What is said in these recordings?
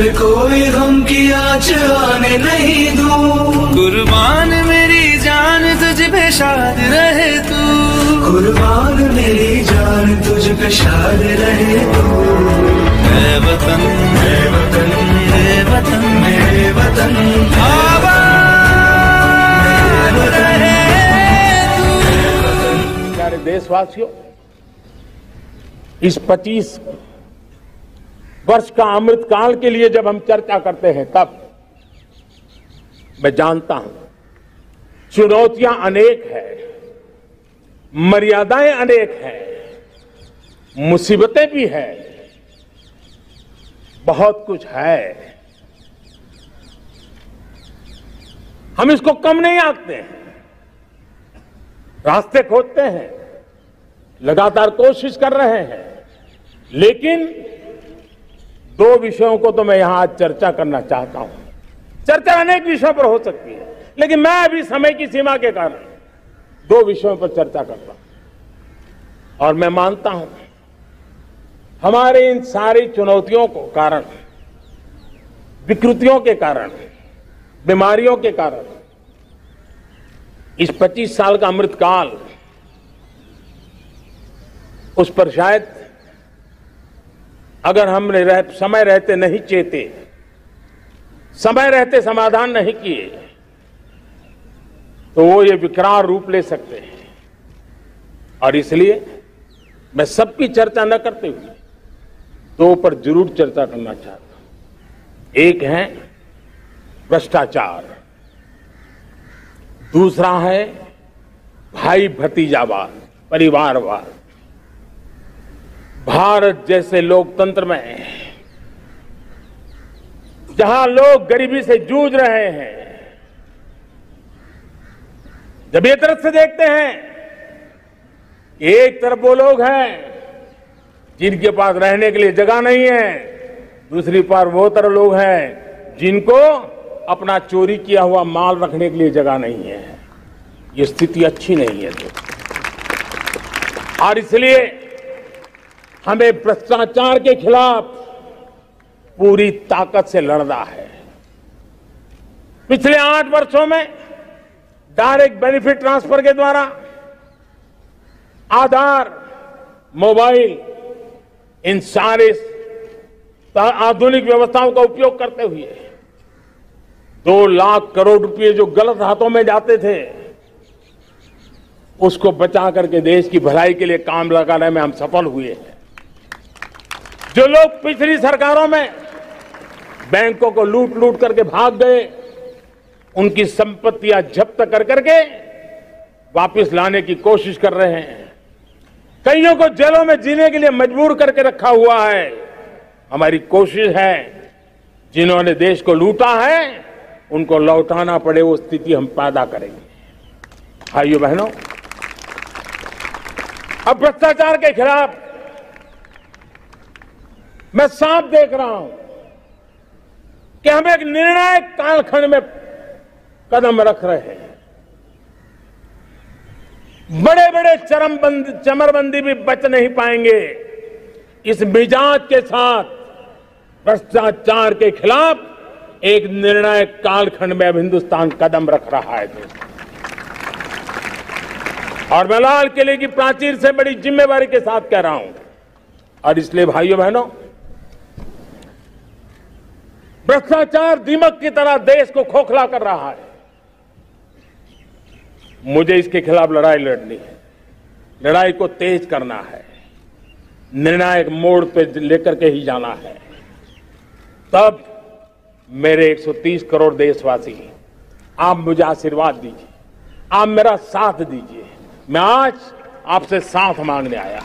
पे कोई गम की आँच आने नहीं दूं। कुर्बान मेरी जान तुझ पे शाद रहे तू, कुर्बान मेरी जान तुझ पे शाद रहे तू। मेरे वतन मेरे वतन मेरे वतन मेरे वतन आबाद रहे तू। प्यारे देशवासियों, इस 25 वर्ष का अमृत काल के लिए जब हम चर्चा करते हैं, तब मैं जानता हूं चुनौतियां अनेक है, मर्यादाएं अनेक हैं, मुसीबतें भी है, बहुत कुछ है। हम इसको कम नहीं आंकते हैं, रास्ते खोजते हैं, लगातार कोशिश कर रहे हैं, लेकिन 2 विषयों को तो मैं यहां आज चर्चा करना चाहता हूं। चर्चा अनेक विषयों पर हो सकती है, लेकिन मैं अभी समय की सीमा के कारण 2 विषयों पर चर्चा करता हूं। और मैं मानता हूं हमारे इन सारी चुनौतियों को कारण, विकृतियों के कारण, बीमारियों के कारण, इस 25 साल का अमृतकाल, उस पर शायद अगर हमने समय रहते नहीं चेते, समय रहते समाधान नहीं किए, तो वो ये विकराल रूप ले सकते हैं। और इसलिए मैं सबकी चर्चा न करते हुए 2 पर जरूर चर्चा करना चाहता हूं। एक है भ्रष्टाचार, दूसरा है भाई भतीजावाद, परिवारवाद। भारत जैसे लोकतंत्र में जहां लोग गरीबी से जूझ रहे हैं, जब एक तरफ से देखते हैं कि एक तरफ वो लोग हैं जिनके पास रहने के लिए जगह नहीं है, दूसरी तरफ वो तरफ लोग हैं जिनको अपना चोरी किया हुआ माल रखने के लिए जगह नहीं है, ये स्थिति अच्छी नहीं है। और इसलिए हमें भ्रष्टाचार के खिलाफ पूरी ताकत से लड़ना है। पिछले 8 वर्षों में डायरेक्ट बेनिफिट ट्रांसफर के द्वारा, आधार, मोबाइल, इन सारे आधुनिक व्यवस्थाओं का उपयोग करते हुए 2 लाख करोड़ रुपए जो गलत हाथों में जाते थे, उसको बचा करके देश की भलाई के लिए काम लगाने में हम सफल हुए हैं। जो लोग पिछली सरकारों में बैंकों को लूट लूट करके भाग गए, उनकी संपत्तियां जब्त कर करके वापस लाने की कोशिश कर रहे हैं। कईयों को जेलों में जीने के लिए मजबूर करके रखा हुआ है। हमारी कोशिश है जिन्होंने देश को लूटा है उनको लौटाना पड़े, वो स्थिति हम पैदा करेंगे। भाइयों बहनों, अब भ्रष्टाचार के खिलाफ मैं साफ देख रहा हूं कि हम एक निर्णायक कालखंड में कदम रख रहे हैं। बड़े बड़े चमरबंदी भी बच नहीं पाएंगे। इस मिजाज के साथ भ्रष्टाचार के खिलाफ एक निर्णायक कालखंड में अब हिंदुस्तान कदम रख रहा है। और मैं लाल किले की प्राचीर से बड़ी जिम्मेवारी के साथ कह रहा हूं। और इसलिए भाइयों बहनों, भ्रष्टाचार दीमक की तरह देश को खोखला कर रहा है। मुझे इसके खिलाफ लड़ाई लड़नी है, लड़ाई को तेज करना है, निर्णायक मोड़ पे लेकर के ही जाना है। तब मेरे 130 करोड़ देशवासी, आप मुझे आशीर्वाद दीजिए, आप मेरा साथ दीजिए। मैं आज आपसे साथ मांगने आया,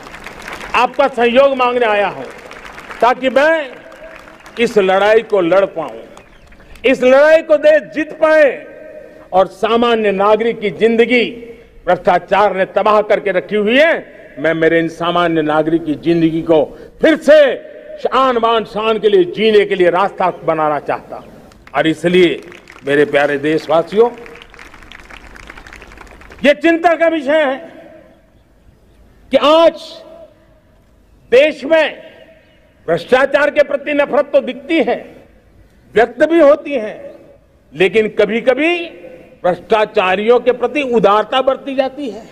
आपका सहयोग मांगने आया हूं, ताकि मैं इस लड़ाई को लड़ पाऊं, इस लड़ाई को देश जीत पाए और सामान्य नागरिक की जिंदगी भ्रष्टाचार ने तबाह करके रखी हुई है। मैं मेरे इन सामान्य नागरिक की जिंदगी को फिर से शान बान शान के लिए जीने के लिए रास्ता बनाना चाहता हूं। और इसलिए मेरे प्यारे देशवासियों, ये चिंता का विषय है कि आज देश में भ्रष्टाचार के प्रति नफरत तो दिखती है, व्यक्त भी होती हैं, लेकिन कभी कभी भ्रष्टाचारियों के प्रति उदारता बरती जाती है।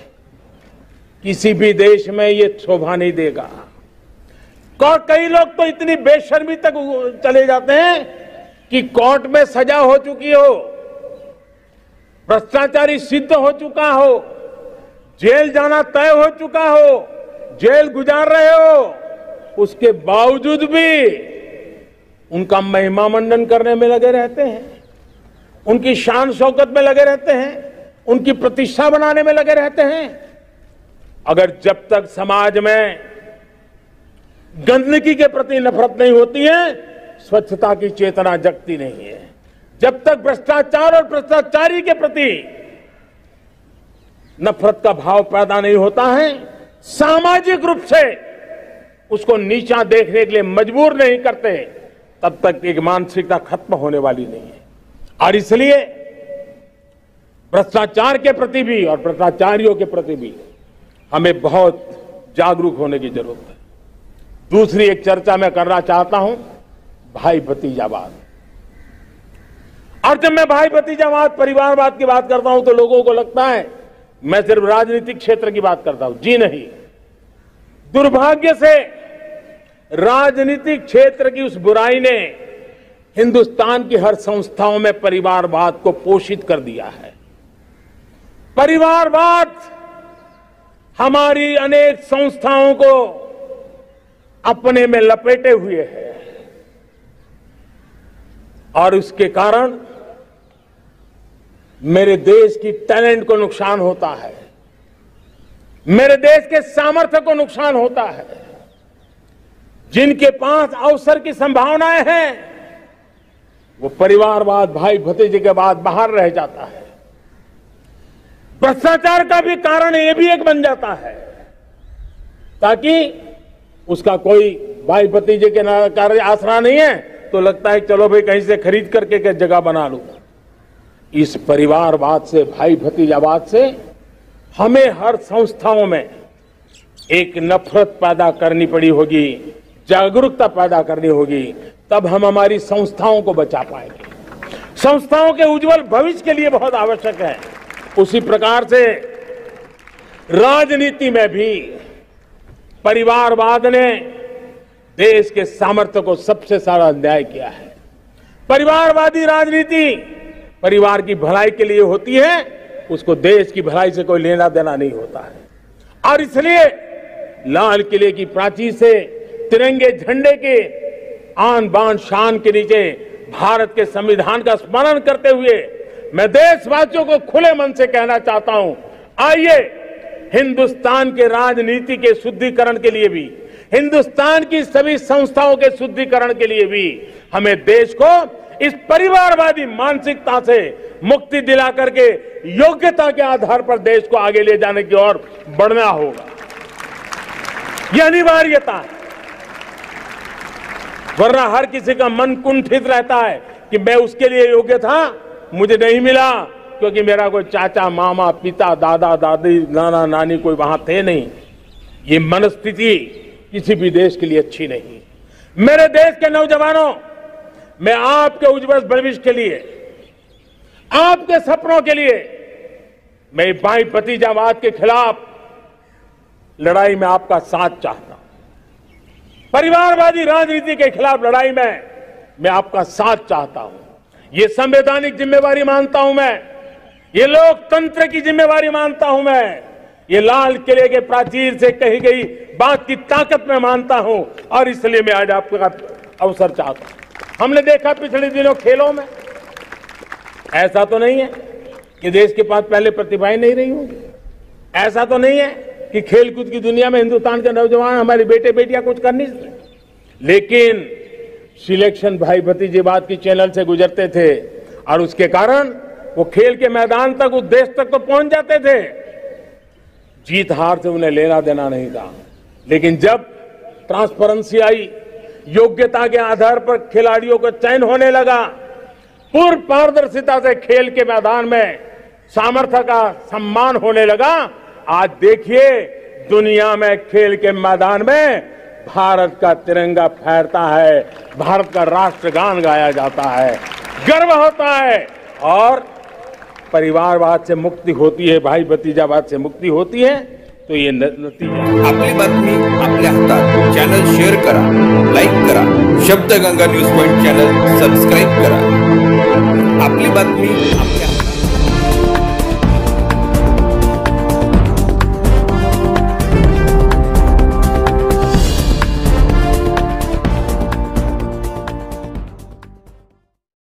किसी भी देश में ये शोभा नहीं देगा। कई लोग तो इतनी बेशर्मी तक चले जाते हैं कि कोर्ट में सजा हो चुकी हो, भ्रष्टाचारी सिद्ध हो चुका हो, जेल जाना तय हो चुका हो, जेल गुजार रहे हो, उसके बावजूद भी उनका महिमा मंडन करने में लगे रहते हैं, उनकी शान शौकत में लगे रहते हैं, उनकी प्रतिष्ठा बनाने में लगे रहते हैं। अगर जब तक समाज में गंदगी के प्रति नफरत नहीं होती है, स्वच्छता की चेतना जगती नहीं है। जब तक भ्रष्टाचार और भ्रष्टाचारी के प्रति नफरत का भाव पैदा नहीं होता है, सामाजिक रूप से उसको नीचा देखने के लिए मजबूर नहीं करते, तब तक एक मानसिकता खत्म होने वाली नहीं है। और इसलिए भ्रष्टाचार के प्रति भी और भ्रष्टाचारियों के प्रति भी हमें बहुत जागरूक होने की जरूरत है। दूसरी एक चर्चा मैं करना चाहता हूं, भाई भतीजावाद। और जब मैं भाई भतीजावाद, परिवारवाद की बात करता हूं तो लोगों को लगता है मैं सिर्फ राजनीतिक क्षेत्र की बात करता हूं। जी नहीं, दुर्भाग्य से राजनीतिक क्षेत्र की उस बुराई ने हिंदुस्तान की हर संस्थाओं में परिवारवाद को पोषित कर दिया है। परिवारवाद हमारी अनेक संस्थाओं को अपने में लपेटे हुए है और उसके कारण मेरे देश की टैलेंट को नुकसान होता है, मेरे देश के सामर्थ्य को नुकसान होता है। जिनके पास अवसर की संभावनाएं हैं वो परिवारवाद, भाई भतीजे के बाद बाहर रह जाता है। भ्रष्टाचार का भी कारण ये भी एक बन जाता है ताकि उसका कोई भाई भतीजे के कार्य आसरा नहीं है तो लगता है चलो भाई कहीं से खरीद करके जगह बना लूं। इस परिवारवाद से, भाई भतीजावाद से हमें हर संस्थाओं में एक नफरत पैदा करनी पड़ी होगी, जागरूकता पैदा करनी होगी, तब हम हमारी संस्थाओं को बचा पाएंगे। संस्थाओं के उज्जवल भविष्य के लिए बहुत आवश्यक है। उसी प्रकार से राजनीति में भी परिवारवाद ने देश के सामर्थ्य को सबसे सारा अन्याय किया है। परिवारवादी राजनीति परिवार की भलाई के लिए होती है, उसको देश की भलाई से कोई लेना देना नहीं होता है। और इसलिए लाल किले की प्राचीर से तिरंगे झंडे के आन बान शान के नीचे भारत के संविधान का स्मरण करते हुए मैं देशवासियों को खुले मन से कहना चाहता हूं, आइए हिंदुस्तान के राजनीति के शुद्धिकरण के लिए भी, हिंदुस्तान की सभी संस्थाओं के शुद्धिकरण के लिए भी हमें देश को इस परिवारवादी मानसिकता से मुक्ति दिला करके योग्यता के आधार पर देश को आगे ले जाने की ओर बढ़ना होगा। यह अनिवार्यता है, वरना हर किसी का मन कुंठित रहता है कि मैं उसके लिए योग्य था, मुझे नहीं मिला क्योंकि मेरा कोई चाचा, मामा, पिता, दादा, दादी, नाना, नानी कोई वहां थे नहीं। ये मनस्थिति किसी भी देश के लिए अच्छी नहीं। मेरे देश के नौजवानों, मैं आपके उज्जवल भविष्य के लिए, आपके सपनों के लिए, मैं भाई भतीजावाद के खिलाफ लड़ाई में आपका साथ चाहता हूं। परिवारवादी राजनीति के खिलाफ लड़ाई में मैं आपका साथ चाहता हूं। ये संवैधानिक जिम्मेवारी मानता हूं मैं, ये लोकतंत्र की जिम्मेवारी मानता हूं मैं, ये लाल किले के प्राचीर से कही गई बात की ताकत में मानता हूं और इसलिए मैं आज आपका अवसर चाहता हूं। हमने देखा पिछले दिनों खेलों में, ऐसा तो नहीं है कि देश के पास पहले प्रतिभाएं नहीं रही होंगी, ऐसा तो नहीं है कि खेलकूद की दुनिया में हिंदुस्तान के नौजवान, हमारे बेटे बेटियां कुछ कर नहीं सकते, लेकिन सिलेक्शन भाई भतीजेवाद की चैनल से गुजरते थे और उसके कारण वो खेल के मैदान तक, उस देश तक तो पहुंच जाते थे। जीत हार से उन्हें लेना देना नहीं था, लेकिन जब ट्रांसपेरेंसी आई, योग्यता के आधार पर खिलाड़ियों का चयन होने लगा, पूर्ण पारदर्शिता से खेल के मैदान में सामर्थ्य का सम्मान होने लगा, आज देखिए दुनिया में खेल के मैदान में भारत का तिरंगा फहरता है, भारत का राष्ट्रगान गाया जाता है, गर्व होता है और परिवारवाद से मुक्ति होती है, भाई भतीजावाद से मुक्ति होती है, तो ये नतीजा। आपली बातमी आपल्या हातात. चॅनल शेअर करा, लाईक करा. Shabdganga news point channel subscribe करा. आपली बातमी आपल्या